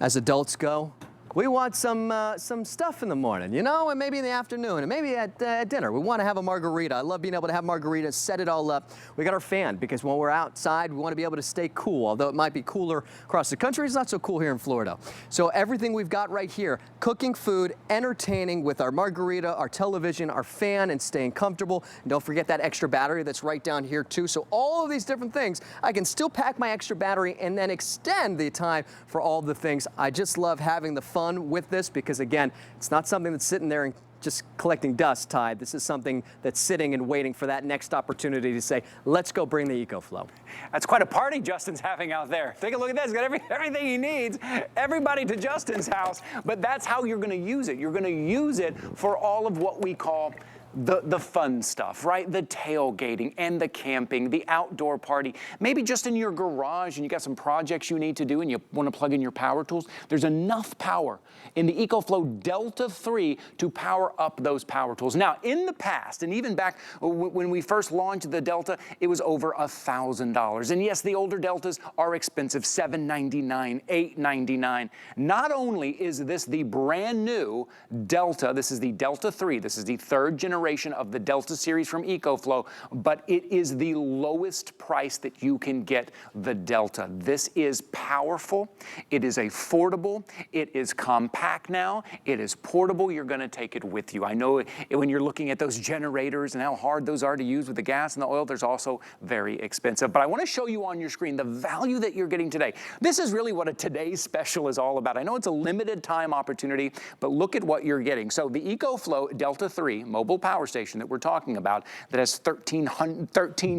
as adults go, we want some stuff in the morning, you know, and maybe in the afternoon, and maybe at dinner. We want to have a margarita. I love being able to have margaritas, set it all up. We got our fan because when we're outside, we want to be able to stay cool. Although it might be cooler across the country, it's not so cool here in Florida. So everything we've got right here, cooking food, entertaining with our margarita, our television, our fan, and staying comfortable. And don't forget that extra battery that's right down here too. So all of these different things, I can still pack my extra battery and then extend the time for all the things. I just love having the fun with this because, again, it's not something that's sitting there and just collecting dust, Tide. This is something that's sitting and waiting for that next opportunity to say, let's go bring the EcoFlow. That's quite a party Justin's having out there. Take a look at this. He's got everything he needs. Everybody to Justin's house. But that's how you're going to use it. You're going to use it for all of what we call the fun stuff, right? The tailgating and the camping, the outdoor party, maybe just in your garage and you got some projects you need to do and you want to plug in your power tools. There's enough power in the EcoFlow Delta 3 to power up those power tools. Now, in the past, and even back when we first launched the Delta, it was over $1,000. And yes, the older Deltas are expensive, $799, $899. Not only is this the brand new Delta, this is the Delta 3, this is the 3rd generation generation of the Delta series from EcoFlow, but it is the lowest price that you can get the Delta. This is powerful, it is affordable, it is compact now, it is portable, you're gonna take it with you. I know when you're looking at those generators and how hard those are to use with the gas and the oil, there's also very expensive. But I wanna show you on your screen the value that you're getting today. This is really what a today's special is all about. I know it's a limited time opportunity, but look at what you're getting. So the EcoFlow Delta 3 mobile power station that we're talking about that has 13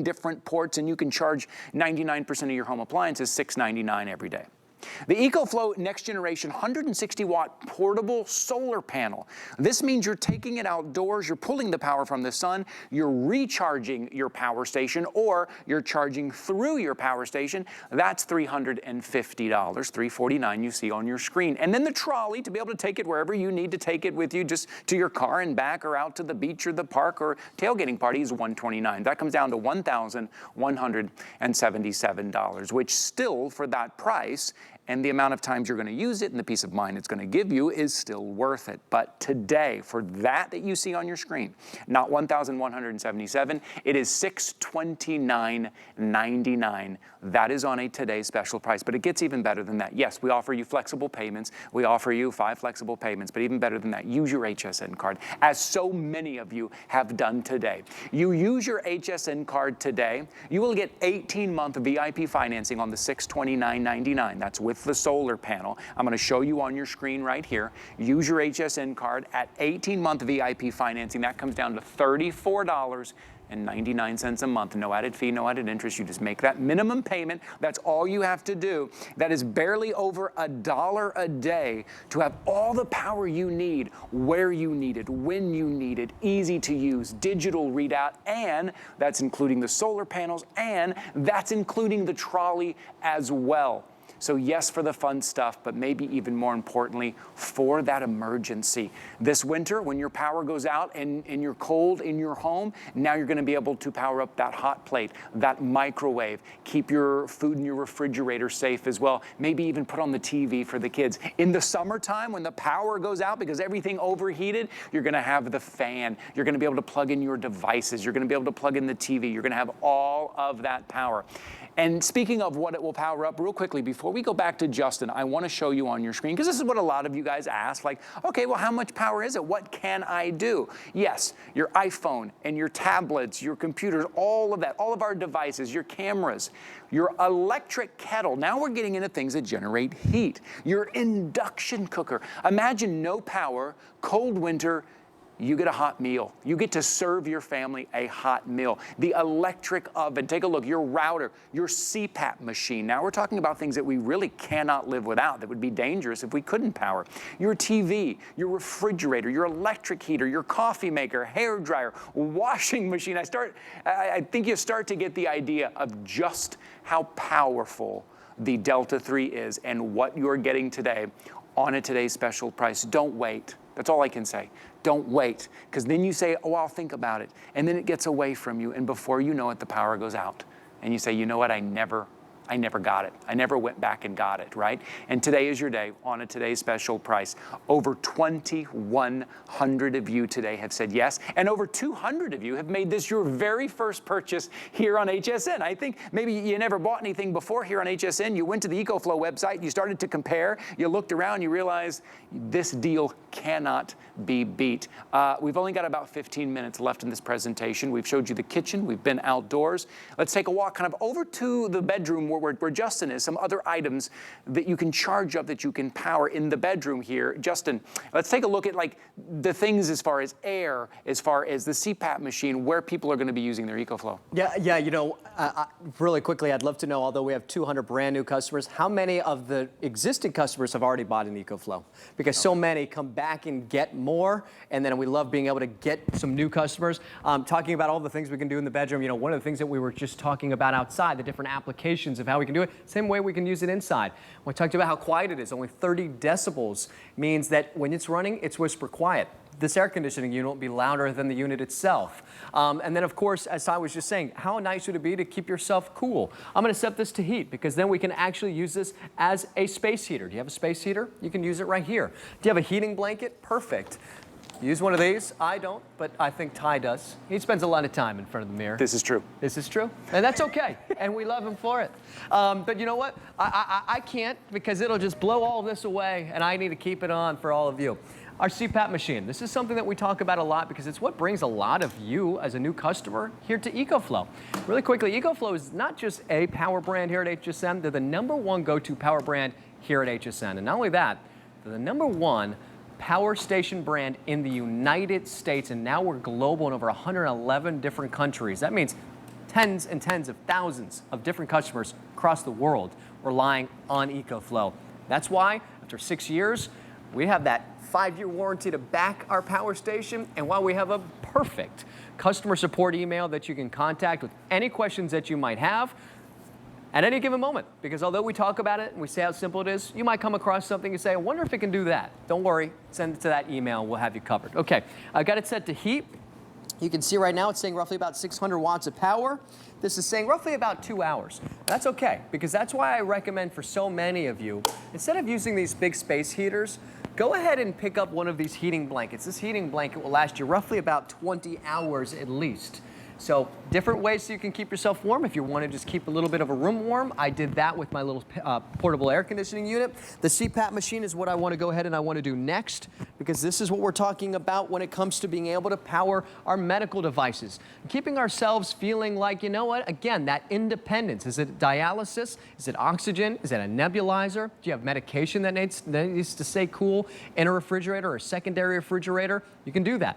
different ports, and you can charge 99% of your home appliances $6.99 every day. The EcoFlow Next Generation 160-watt portable solar panel. This means you're taking it outdoors, you're pulling the power from the sun, you're recharging your power station, or you're charging through your power station. That's $350, $349 you see on your screen. And then the trolley to be able to take it wherever you need to take it with you, just to your car and back, or out to the beach or the park or tailgating party, is $129. That comes down to $1,177, which still, for that price, and the amount of times you're going to use it and the peace of mind it's going to give you, is still worth it. But today, for that you see on your screen, not $1,177, it is $629.99. That is on a today special price, but it gets even better than that. Yes, we offer you flexible payments. We offer you 5 flexible payments, but even better than that, use your HSN card, as so many of you have done today. You use your HSN card today, you will get 18-month VIP financing on the $629.99. That's with the solar panel. I'm going to show you on your screen right here. Use your HSN card at 18-month VIP financing. That comes down to $34.99 a month. No added fee, no added interest. You just make that minimum payment. That's all you have to do. That is barely over $1 a day to have all the power you need, where you need it, when you need it, easy to use, digital readout, and that's including the solar panels, and that's including the trolley as well. So yes, for the fun stuff, but maybe even more importantly, for that emergency. This winter, when your power goes out and you're cold in your home, now you're gonna be able to power up that hot plate, that microwave, keep your food in your refrigerator safe as well, maybe even put on the TV for the kids. In the summertime, when the power goes out because everything overheated, you're gonna have the fan, you're gonna be able to plug in your devices, you're gonna be able to plug in the TV, you're gonna have all of that power. And speaking of what it will power up, real quickly, before we go back to Justin, I want to show you on your screen, because this is what a lot of you guys ask, like, okay, well, how much power is it? What can I do? Yes, your iPhone and your tablets, your computers, all of that, all of our devices, your cameras, your electric kettle. Now we're getting into things that generate heat. Your induction cooker. Imagine no power, cold winter, you get a hot meal. You get to serve your family a hot meal. The electric oven, take a look, your router, your CPAP machine. Now we're talking about things that we really cannot live without, that would be dangerous if we couldn't power. Your TV, your refrigerator, your electric heater, your coffee maker, hair dryer, washing machine. I think you start to get the idea of just how powerful the Delta 3 is and what you're getting today on a today's special price. Don't wait. That's all I can say. Don't wait, because then you say, oh, I'll think about it. And then it gets away from you, and before you know it, the power goes out. And you say, you know what, I never got it. I never went back and got it, right? And today is your day on a today's special price. Over 2,100 of you today have said yes, and over 200 of you have made this your very first purchase here on HSN. I think maybe you never bought anything before here on HSN. You went to the EcoFlow website, you started to compare, you looked around, you realized this deal cannot be beat. We've only got about 15 minutes left in this presentation. We've showed you the kitchen, we've been outdoors. Let's take a walk kind of over to the bedroom where Justin is, some other items that you can charge up, that you can power in the bedroom here. Justin, let's take a look at like the things as far as air, as far as the CPAP machine, where people are going to be using their EcoFlow. Yeah, you know, really quickly, I'd love to know, although we have 200 brand new customers, how many of the existing customers have already bought an EcoFlow? Because so many come back and get more, and then we love being able to get some new customers. Talking about all the things we can do in the bedroom, you know, one of the things that we were just talking about outside, the different applications of how we can do it, same way we can use it inside. We talked about how quiet it is. Only 30 decibels means that when it's running, it's whisper quiet. This air conditioning unit will be louder than the unit itself. And then, of course, as I was just saying, how nice would it be to keep yourself cool? I'm going to set this to heat, because then we can actually use this as a space heater. Do you have a space heater? You can use it right here. Do you have a heating blanket? Perfect. use one of these. I don't, but I think Ty does. He spends a lot of time in front of the mirror. This is true. This is true, and that's okay, and we love him for it. But you know what? I can't, because it'll just blow all this away, and I need to keep it on for all of you. Our CPAP machine. This is something that we talk about a lot because it's what brings a lot of you as a new customer here to EcoFlow. Really quickly, EcoFlow is not just a power brand here at HSN. They're the #1 go-to power brand here at HSN. And not only that, they're the #1 power station brand in the United States. And now we're global in over 111 different countries. That means tens and tens of thousands of different customers across the world relying on EcoFlow. That's why, after 6 years, we have that 5-year warranty to back our power station, and while we have a perfect customer support email that you can contact with any questions that you might have at any given moment, because although we talk about it and we say how simple it is, you might come across something and say, I wonder if it can do that. Don't worry, send it to that email, we'll have you covered. Okay, I got it set to heat. You can see right now it's saying roughly about 600 watts of power. This is saying roughly about 2 hours. That's okay, because that's why I recommend for so many of you, instead of using these big space heaters, go ahead and pick up one of these heating blankets. This heating blanket will last you roughly about 20 hours at least. So different ways so you can keep yourself warm. If you want to just keep a little bit of a room warm, I did that with my little portable air conditioning unit. The CPAP machine is what I want to go ahead and I want to do next, because this is what we're talking about when it comes to being able to power our medical devices. Keeping ourselves feeling like, you know what, again, that independence. Is it dialysis? Is it oxygen? Is it a nebulizer? Do you have medication that needs to stay cool in a refrigerator or a secondary refrigerator? You can do that.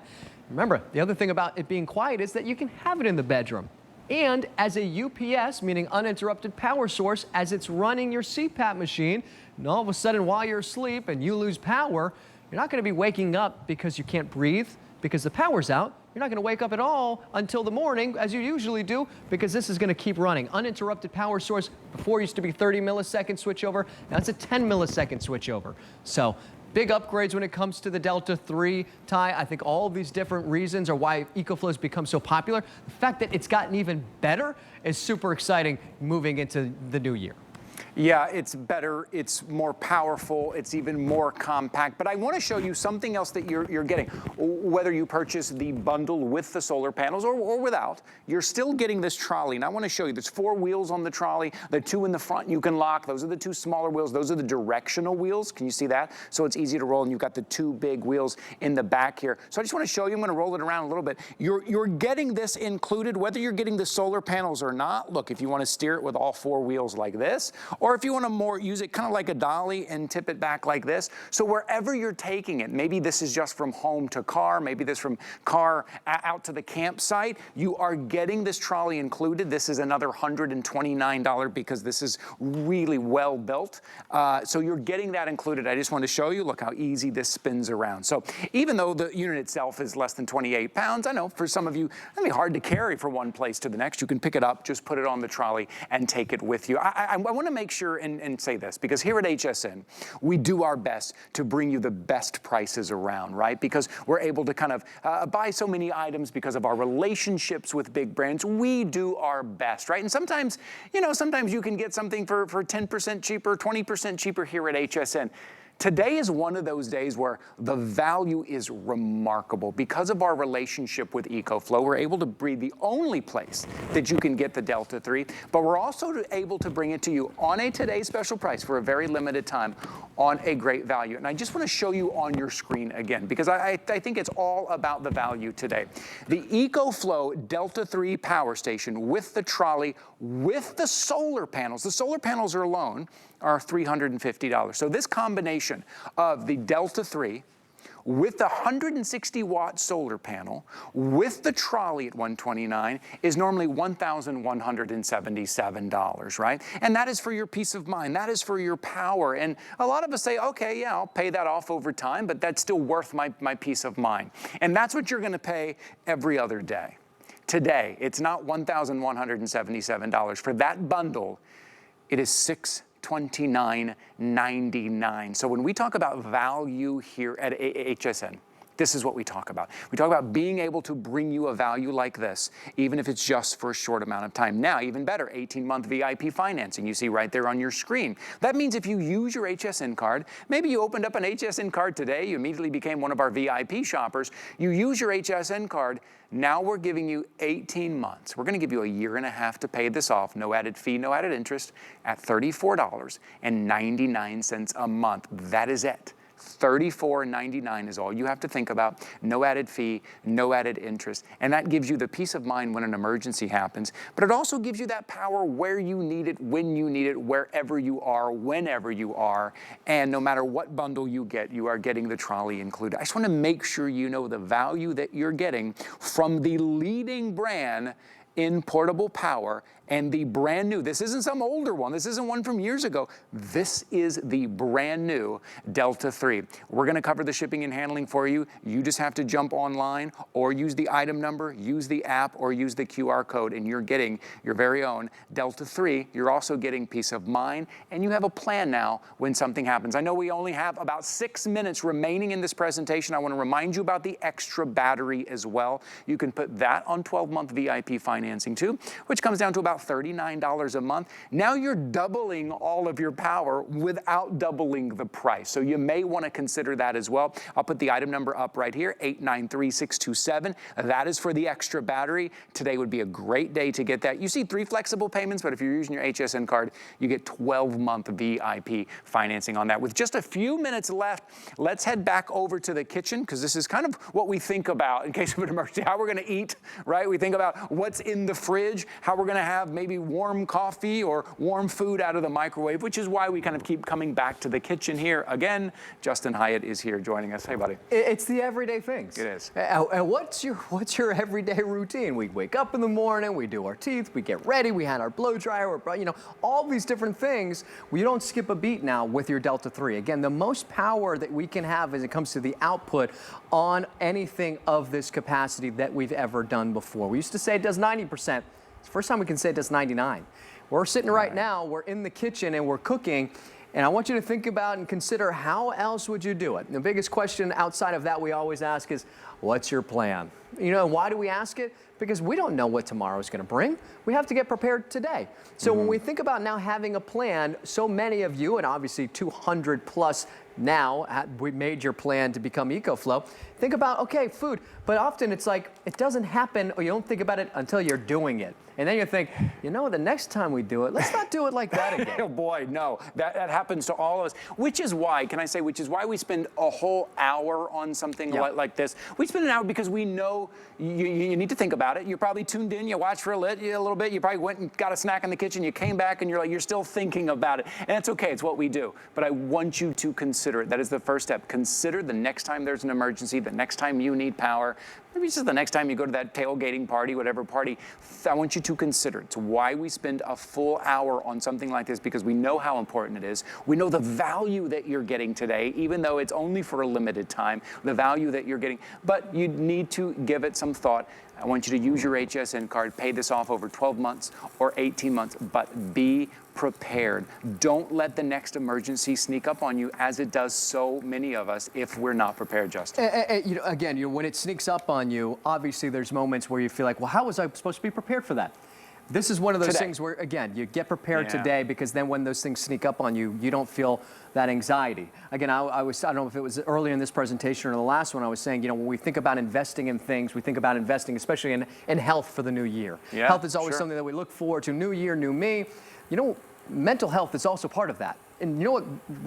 Remember, the other thing about it being quiet is that you can have it in the bedroom. And as a UPS, meaning uninterrupted power source, as it's running your CPAP machine, and all of a sudden while you're asleep and you lose power, you're not going to be waking up because you can't breathe, because the power's out. You're not going to wake up at all until the morning, as you usually do, because this is going to keep running. Uninterrupted power source. Before used to be 30 millisecond switchover. Now it's a 10 millisecond switchover. So big upgrades when it comes to the Delta 3, Ty. I think all of these different reasons are why EcoFlow has become so popular. The fact that it's gotten even better is super exciting moving into the new year. Yeah, it's better, it's more powerful, it's even more compact. But I want to show you something else that you're getting. Whether you purchase the bundle with the solar panels or without, you're still getting this trolley. And I want to show you, there's 4 wheels on the trolley. The 2 in the front you can lock. Those are the 2 smaller wheels. Those are the directional wheels. Can you see that? So it's easy to roll, and you've got the 2 big wheels in the back here. So I just want to show you, I'm going to roll it around a little bit. You're getting this included, whether you're getting the solar panels or not. Look, if you want to steer it with all 4 wheels like this, or if you want to use it kind of like a dolly and tip it back like this. So wherever you're taking it, maybe this is just from home to car, maybe this from car out to the campsite, you are getting this trolley included. This is another $129 because this is really well built. So you're getting that included. I just want to show you, look how easy this spins around. So even though the unit itself is less than 28 pounds, I know for some of you, it'll be hard to carry from one place to the next. You can pick it up, just put it on the trolley and take it with you. I want to make sure and say this, because here at HSN, we do our best to bring you the best prices around, right? Because we're able to kind of buy so many items because of our relationships with big brands. We do our best, right? And sometimes, sometimes you can get something for 10% cheaper, 20% cheaper here at HSN. Today is one of those days where the value is remarkable. Because of our relationship with EcoFlow, we're able to be the only place that you can get the Delta 3, but we're also able to bring it to you on a today's special price for a very limited time on a great value. And I just want to show you on your screen again, because I think it's all about the value today. The EcoFlow Delta 3 power station with the trolley, with the solar panels. The solar panels are alone are $350. So this combination of the Delta 3 with the 160 watt solar panel with the trolley at $129 is normally $1,177, right? And that is for your peace of mind. That is for your power. And a lot of us say, okay, yeah, I'll pay that off over time, but that's still worth my peace of mind. And that's what you're going to pay every other day. Today, it's not $1,177. For that bundle, it is $629.99. So when we talk about value here at HSN, This is what we talk about. We talk about being able to bring you a value like this, even if it's just for a short amount of time. Now, even better, 18-month VIP financing you see right there on your screen. That means if you use your HSN card, maybe you opened up an HSN card today, you immediately became one of our VIP shoppers, you use your HSN card, now we're giving you 18 months. We're going to give you a year and a half to pay this off, no added fee, no added interest, at $34.99 a month. That is it. $34.99 is all you have to think about. No added fee, no added interest. And that gives you the peace of mind when an emergency happens. But it also gives you that power where you need it, when you need it, wherever you are, whenever you are. And no matter what bundle you get, you are getting the trolley included. I just want to make sure you know the value that you're getting from the leading brand in portable power, and the brand new, this isn't some older one, this isn't one from years ago, this is the brand new Delta 3. We're gonna cover the shipping and handling for you. You just have to jump online or use the item number, use the app, or use the QR code, and you're getting your very own Delta 3. You're also getting peace of mind, and you have a plan now when something happens. I know we only have about 6 minutes remaining in this presentation. I wanna remind you about the extra battery as well. You can put that on 12-month VIP financing too, which comes down to about $39 a month. Now you're doubling all of your power without doubling the price. So you may want to consider that as well. I'll put the item number up right here, 893627. That is for the extra battery. Today would be a great day to get that. You see 3 flexible payments, but if you're using your HSN card, you get 12-month VIP financing on that. With just a few minutes left, let's head back over to the kitchen, because this is kind of what we think about in case of an emergency, how we're going to eat, right? We think about what's in the fridge, how we're going to have maybe warm coffee or warm food out of the microwave, which is why we kind of keep coming back to the kitchen here. Again, Justin Hyatt is here joining us. Hey, buddy. It's the everyday things. It is. And what's your everyday routine? We wake up in the morning, we do our teeth, we get ready, we had our blow dryer, you know, all these different things. You don't skip a beat now with your Delta 3. Again, the most power that we can have as it comes to the output on anything of this capacity that we've ever done before. We used to say it does 90%. It's the first time we can say it does 99. We're sitting right now, we're in the kitchen and we're cooking, and I want you to think about and consider how else would you do it. And the biggest question outside of that we always ask is, what's your plan? You know, why do we ask it? Because we don't know what tomorrow is going to bring. We have to get prepared today. So when we think about now having a plan, so many of you, and obviously 200 plus now, we made your plan to become EcoFlow. Think about, okay, food, but often it's like, it doesn't happen, or you don't think about it until you're doing it. And then you think, you know, the next time we do it, let's not do it like that again. Oh boy, no, that happens to all of us, which is why, can I say, which is why we spend a whole hour on something like this. We spend an hour because we know you need to think about it. You're probably tuned in, you watched for a little bit, you probably went and got a snack in the kitchen, you came back and you're still thinking about it. And it's okay, it's what we do. But I want you to consider it. That is the first step. Consider the next time there's an emergency, the next time you need power, maybe it's just the next time you go to that tailgating party, whatever party. I want you to consider it. It's why we spend a full hour on something like this, because we know how important it is. We know the value that you're getting today, even though it's only for a limited time, the value that you're getting. But you need to give it some thought. I want you to use your HSN card, pay this off over 12 months or 18 months, but be prepared. Don't let the next emergency sneak up on you, as it does so many of us if we're not prepared, Justin. You know, again, when it sneaks up on you, obviously there's moments where you feel like, well, how was I supposed to be prepared for that? This is one of those things where, again, you get prepared today, because then when those things sneak up on you, you don't feel that anxiety. Again, I don't know if it was earlier in this presentation or the last one, I was saying, you know, when we think about investing in things, we think about investing especially in health for the new year. Yeah, health is always something that we look forward to. New year, new me. You know, mental health is also part of that. And you know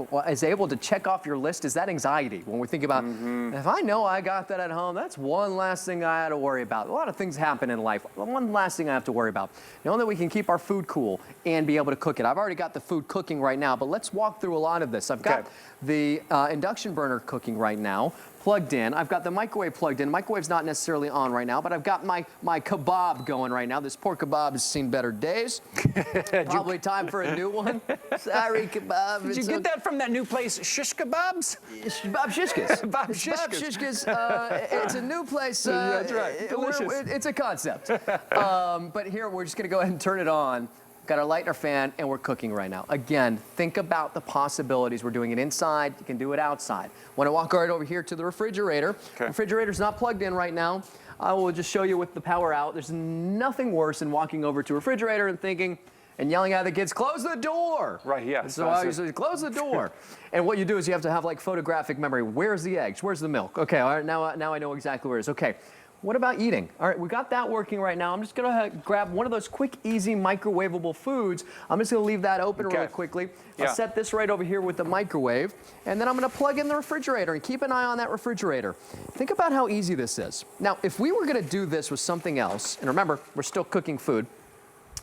what is able to check off your list is that anxiety. When we think about, if I know I got that at home, that's one last thing I had to worry about. A lot of things happen in life. One last thing I have to worry about. Knowing that we can keep our food cool and be able to cook it. I've already got the food cooking right now, but let's walk through a lot of this. I've got the induction burner cooking right now, plugged in. I've got the microwave plugged in. Microwave's not necessarily on right now, but I've got my kebab going right now. This pork kebab has seen better days. Probably time for a new one. Sorry, kebab. Did you get that from that new place, Shish Kebabs? Bob Shishkas. Bob Bob Shishkas. It's a new place. That's right. Delicious. It's a concept. But here, we're just going to go ahead and turn it on. got our light and our fan, and we're cooking right now. Again, think about the possibilities. We're doing it inside. You can do it outside. Want to walk right over here to the refrigerator. Okay. Refrigerator's not plugged in right now. I will just show you with the power out. There's nothing worse than walking over to a refrigerator and thinking, and yelling at the kids, close the door. Right, yeah. So I usually close the door. And what you do is you have to have like photographic memory. Where's the eggs? Where's the milk? Okay, all right, now I know exactly where it is. Okay, what about eating? All right, we got that working right now. I'm just gonna grab one of those quick, easy microwavable foods. I'm just gonna leave that open really quickly. Yeah. I'll set this right over here with the microwave. And then I'm gonna plug in the refrigerator and keep an eye on that refrigerator. Think about how easy this is. Now, if we were gonna do this with something else, and remember, we're still cooking food.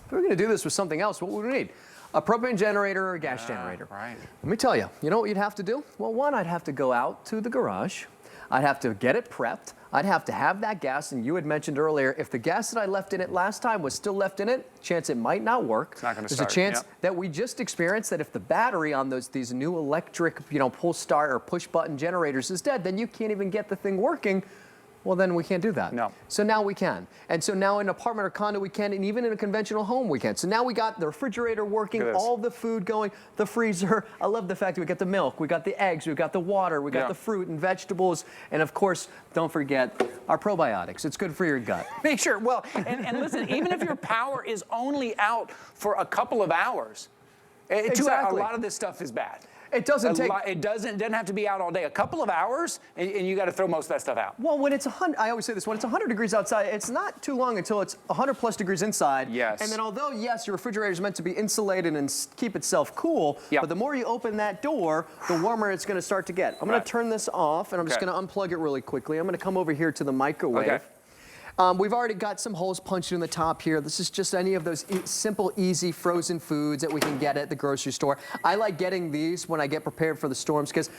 If we were going to do this with something else, what would we need? A propane generator or a gas generator. Right. Let me tell you, you know what you'd have to do? Well, one, I'd have to go out to the garage. I'd have to get it prepped. I'd have to have that gas, and you had mentioned earlier, if the gas that I left in it last time was still left in it, chance it might not work. It's not going to start. There's a chance that we just experienced that if the battery on these new electric, pull start or push button generators is dead, then you can't even get the thing working. Well, then we can't do that. No. So now we can. And so now in an apartment or condo we can, and even in a conventional home we can. So now we got the refrigerator working, all the food going, the freezer. I love the fact that we got the milk, we got the eggs, we got the water, we got the fruit and vegetables, and of course, don't forget our probiotics. It's good for your gut. Make sure, well, and listen, even if your power is only out for a couple of hours, a lot of this stuff is bad. It doesn't take. It doesn't have to be out all day. A couple of hours, and you got to throw most of that stuff out. Well, when it's 100, I always say this: when it's 100 degrees outside, it's not too long until it's 100 plus degrees inside. Yes. And then, although yes, your refrigerator is meant to be insulated and keep itself cool, but the more you open that door, the warmer it's going to start to get. I'm going to turn this off, and I'm just going to unplug it really quickly. I'm going to come over here to the microwave. Okay. We've already got some holes punched in the top here. This is just any of those simple, easy frozen foods that we can get at the grocery store. I like getting these when I get prepared for the storms because